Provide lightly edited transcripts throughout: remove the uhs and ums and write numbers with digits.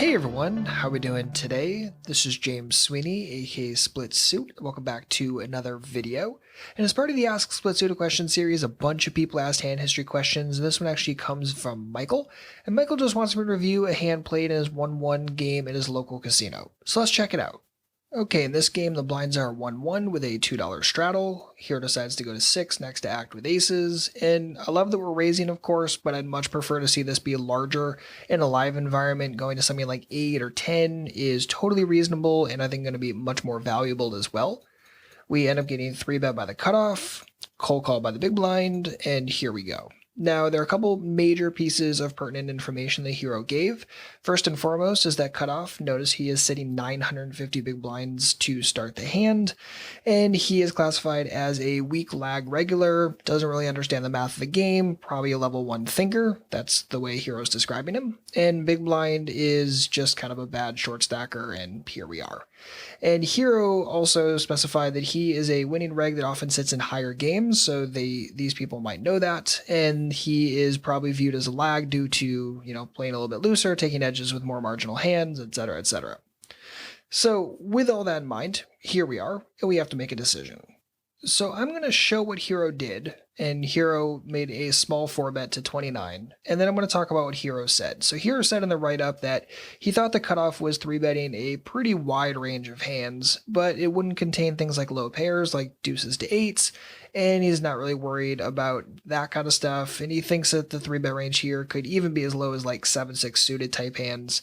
Hey everyone, how we doing today? This is James Sweeney, aka SplitSuit. Welcome back to another video. And as part of the Ask SplitSuit a Question series, a bunch of people asked hand history questions. This one actually comes from Michael. And Michael just wants me to review a hand played in his 1-1 game in his local casino. So let's check it out. Okay, in this game, the blinds are 1-1 with a $2 straddle. Hero decides to go to 6 next to act with aces. And I love that we're raising, of course, but I'd much prefer to see this be larger in a live environment. Going to something like 8 or 10 is totally reasonable and I think going to be much more valuable as well. We end up getting 3-bet by the cutoff, cold call by the big blind, and here we go. Now, there are a couple major pieces of pertinent information the hero gave. First and foremost is that cutoff. Notice he is sitting 950 big blinds to start the hand, and he is classified as a weak lag regular, doesn't really understand the math of the game, probably a level 1 thinker. That's the way hero's describing him. And big blind is just kind of a bad short stacker, and here we are. And hero also specified that he is a winning reg that often sits in higher games, so these people might know that, and he is probably viewed as a lag due to, playing a little bit looser, taking edges with more marginal hands, etc., etc. So with all that in mind, here we are, and we have to make a decision. So I'm going to show what hero did, and hero made a small 4-bet to 29, and then I'm going to talk about what hero said. So hero said in the write-up that he thought the cutoff was 3-betting a pretty wide range of hands, but it wouldn't contain things like low pairs like deuces to 8s, and he's not really worried about that kind of stuff, and he thinks that the 3-bet range here could even be as low as like 7-6 suited type hands,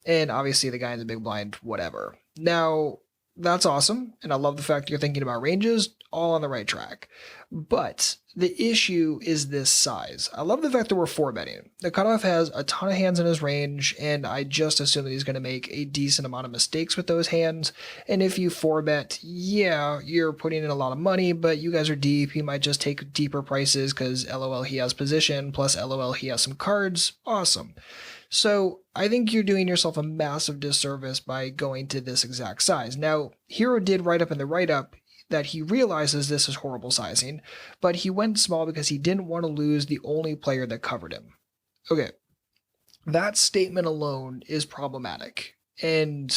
and obviously the guy in the big blind, whatever. Now, that's awesome, and I love the fact you're thinking about ranges, all on the right track. But the issue is this size. I love the fact that we're 4-betting. The cutoff has a ton of hands in his range, and I just assume that he's going to make a decent amount of mistakes with those hands. And if you 4-bet, yeah, you're putting in a lot of money, but you guys are deep. He might just take deeper prices because LOL he has position, plus LOL he has some cards. Awesome. So I think you're doing yourself a massive disservice by going to this exact size. Now, hero did write up in the write-up that he realizes this is horrible sizing, but he went small because he didn't want to lose the only player that covered him. Okay, that statement alone is problematic, and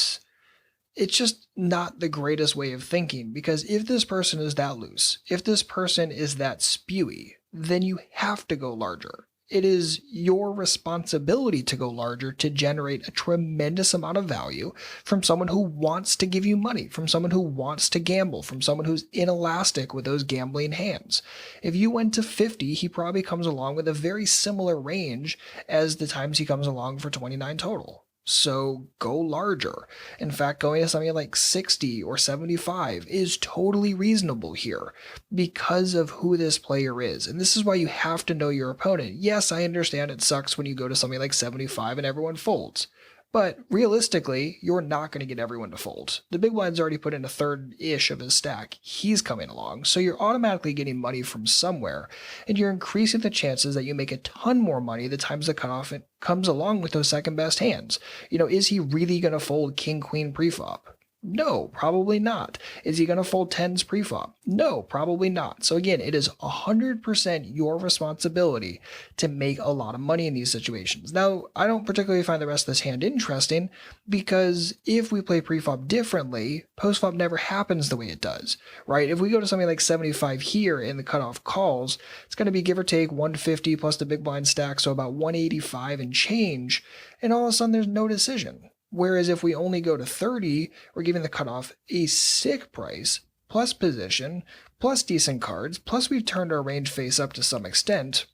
it's just not the greatest way of thinking, because if this person is that loose, if this person is that spewy, then you have to go larger. It is your responsibility to go larger to generate a tremendous amount of value from someone who wants to give you money, from someone who wants to gamble, from someone who's inelastic with those gambling hands. If you went to 50, he probably comes along with a very similar range as the times he comes along for 29 total. So go larger. In fact, going to something like 60 or 75 is totally reasonable here because of who this player is. And this is why you have to know your opponent. Yes, I understand it sucks when you go to something like 75 and everyone folds. But realistically, you're not going to get everyone to fold. The big blind's already put in a third-ish of his stack. He's coming along, so you're automatically getting money from somewhere, and you're increasing the chances that you make a ton more money the times the cutoff comes along with those second-best hands. Is he really going to fold king-queen preflop? No, probably not. Is he going to fold 10s preflop? No, probably not. So again, it is 100% your responsibility to make a lot of money in these situations. Now, I don't particularly find the rest of this hand interesting because if we play preflop differently, postflop never happens the way it does, right? If we go to something like 75 here and the cutoff calls, it's going to be give or take 150 plus the big blind stack, so about 185 and change, and all of a sudden there's no decision. Whereas if we only go to 30, we're giving the cutoff a sick price, plus position, plus decent cards, plus we've turned our range face up to some extent,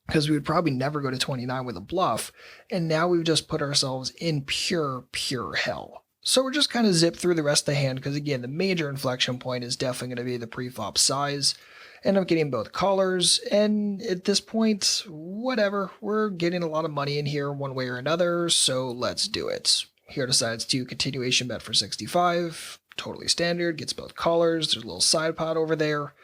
because we would probably never go to 29 with a bluff, and now we've just put ourselves in pure hell. So we're just kind of zip through the rest of the hand, because again, the major inflection point is definitely going to be the preflop size. End up getting both callers, and at this point, whatever, we're getting a lot of money in here one way or another, so let's do it. Hero decides to continuation bet for 65, totally standard, gets both callers, there's a little side pot over there,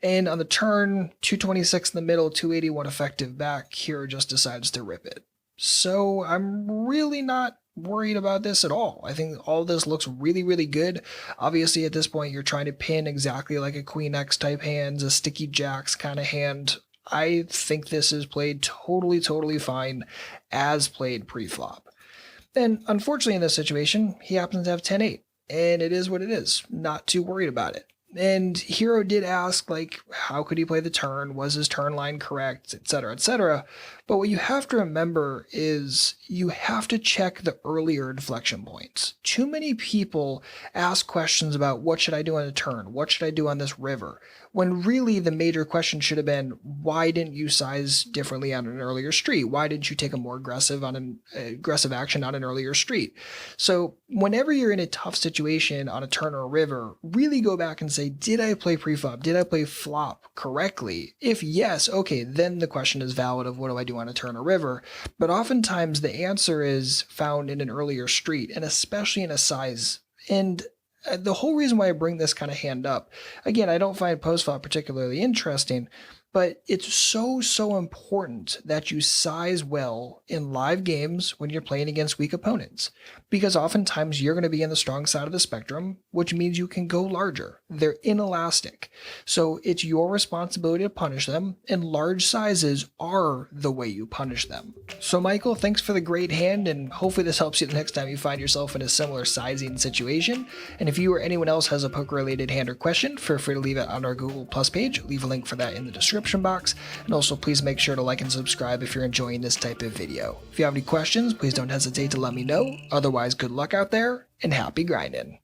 and on the turn, 226 in the middle, 281 effective back, hero just decides to rip it. So I'm really not worried about this at all. I think all this looks really good. Obviously at this point you're trying to pin exactly like a Queen X type hands, a sticky jacks kind of hand. I think this is played totally fine as played pre-flop. And unfortunately in this situation, he happens to have 10-8. And it is what it is. Not too worried about it. And Hero did ask, like, how could he play the turn? Was his turn line correct? Etc., etc. But what you have to remember is you have to check the earlier inflection points. Too many people ask questions about what should I do on a turn? What should I do on this river? When really the major question should have been, why didn't you size differently on an earlier street? Why didn't you take a more aggressive action on an earlier street? So whenever you're in a tough situation on a turn or a river, really go back and say, did I play preflop? Did I play flop correctly? If yes, okay, then the question is valid of what do I do on a turn or river? But oftentimes the answer is found in an earlier street, and especially in a size. And the whole reason why I bring this kind of hand up, again, I don't find post-flop particularly interesting, but it's so important that you size well in live games when you're playing against weak opponents. Because oftentimes you're going to be in the strong side of the spectrum, which means you can go larger. They're inelastic. So it's your responsibility to punish them, and large sizes are the way you punish them. So Michael, thanks for the great hand, and hopefully this helps you the next time you find yourself in a similar sizing situation. And if you or anyone else has a poker-related hand or question, feel free to leave it on our Google Plus page. Leave a link for that in the description box. And also please make sure to like and subscribe if you're enjoying this type of video. If you have any questions, please don't hesitate to let me know. Otherwise, good luck out there and happy grinding.